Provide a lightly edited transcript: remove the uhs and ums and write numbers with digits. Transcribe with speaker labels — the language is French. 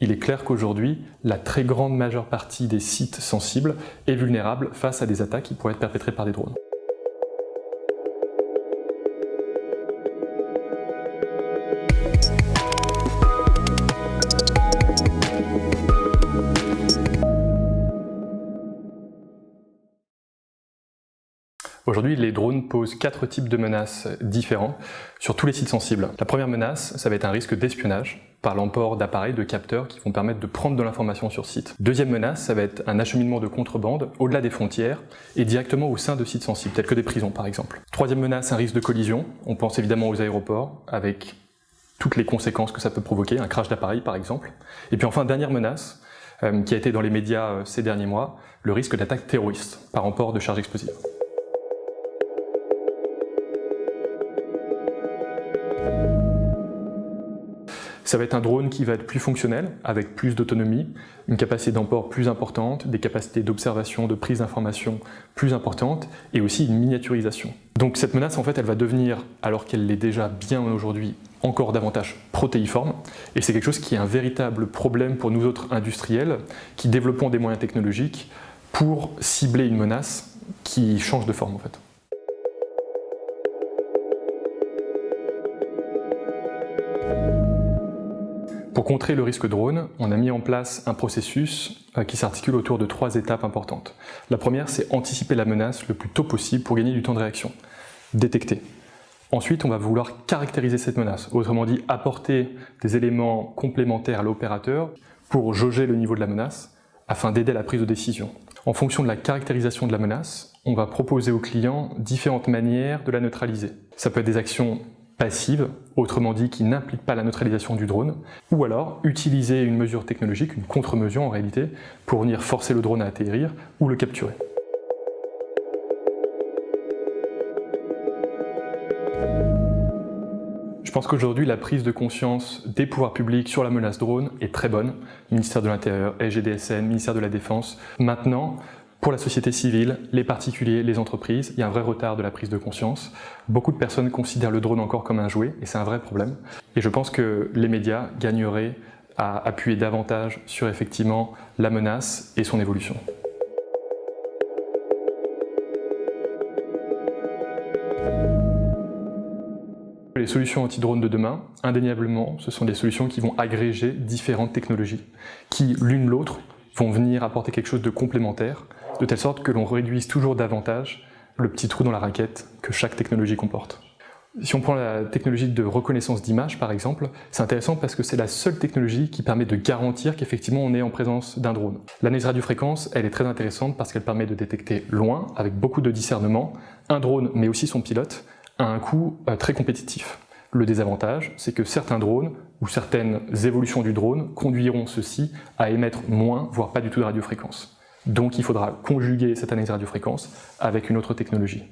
Speaker 1: il est clair qu'aujourd'hui, la très grande majeure partie des sites sensibles est vulnérable face à des attaques qui pourraient être perpétrées par des drones. Aujourd'hui, les drones posent 4 types de menaces différents sur tous les sites sensibles. La première menace, ça va être un risque d'espionnage par l'emport d'appareils, de capteurs qui vont permettre de prendre de l'information sur site. Deuxième menace, ça va être un acheminement de contrebande au-delà des frontières et directement au sein de sites sensibles, tels que des prisons par exemple. Troisième menace, un risque de collision. On pense évidemment aux aéroports avec toutes les conséquences que ça peut provoquer, un crash d'appareil par exemple. Et puis enfin, dernière menace, qui a été dans les médias ces derniers mois, le risque d'attaque terroriste par emport de charges explosives. Ça va être un drone qui va être plus fonctionnel, avec plus d'autonomie, une capacité d'emport plus importante, des capacités d'observation, de prise d'information plus importantes, et aussi une miniaturisation. Donc cette menace, en fait, elle va devenir, alors qu'elle l'est déjà bien aujourd'hui, encore davantage protéiforme, et c'est quelque chose qui est un véritable problème pour nous autres industriels, qui développons des moyens technologiques pour cibler une menace qui change de forme, en fait. Pour contrer le risque drone, on a mis en place un processus qui s'articule autour de 3 étapes importantes. La première, c'est anticiper la menace le plus tôt possible pour gagner du temps de réaction. Détecter. Ensuite, on va vouloir caractériser cette menace, autrement dit apporter des éléments complémentaires à l'opérateur pour jauger le niveau de la menace, afin d'aider à la prise de décision. En fonction de la caractérisation de la menace, on va proposer au client différentes manières de la neutraliser. Ça peut être des actions passive, autrement dit qui n'implique pas la neutralisation du drone, ou alors utiliser une mesure technologique, une contre-mesure en réalité, pour venir forcer le drone à atterrir ou le capturer. Je pense qu'aujourd'hui, la prise de conscience des pouvoirs publics sur la menace drone est très bonne. Ministère de l'Intérieur, SGDSN, Ministère de la Défense. Maintenant, pour la société civile, les particuliers, les entreprises, il y a un vrai retard de la prise de conscience. Beaucoup de personnes considèrent le drone encore comme un jouet, et c'est un vrai problème. Et je pense que les médias gagneraient à appuyer davantage sur effectivement la menace et son évolution. Les solutions anti-drone de demain, indéniablement, ce sont des solutions qui vont agréger différentes technologies, qui, l'une l'autre, vont venir apporter quelque chose de complémentaire, de telle sorte que l'on réduise toujours davantage le petit trou dans la raquette que chaque technologie comporte. Si on prend la technologie de reconnaissance d'image par exemple, c'est intéressant parce que c'est la seule technologie qui permet de garantir qu'effectivement on est en présence d'un drone. L'analyse radiofréquence, elle est très intéressante parce qu'elle permet de détecter loin, avec beaucoup de discernement, un drone mais aussi son pilote, à un coût très compétitif. Le désavantage, c'est que certains drones ou certaines évolutions du drone conduiront ceux-ci à émettre moins, voire pas du tout de radiofréquence. Donc il faudra conjuguer cette analyse radiofréquence avec une autre technologie.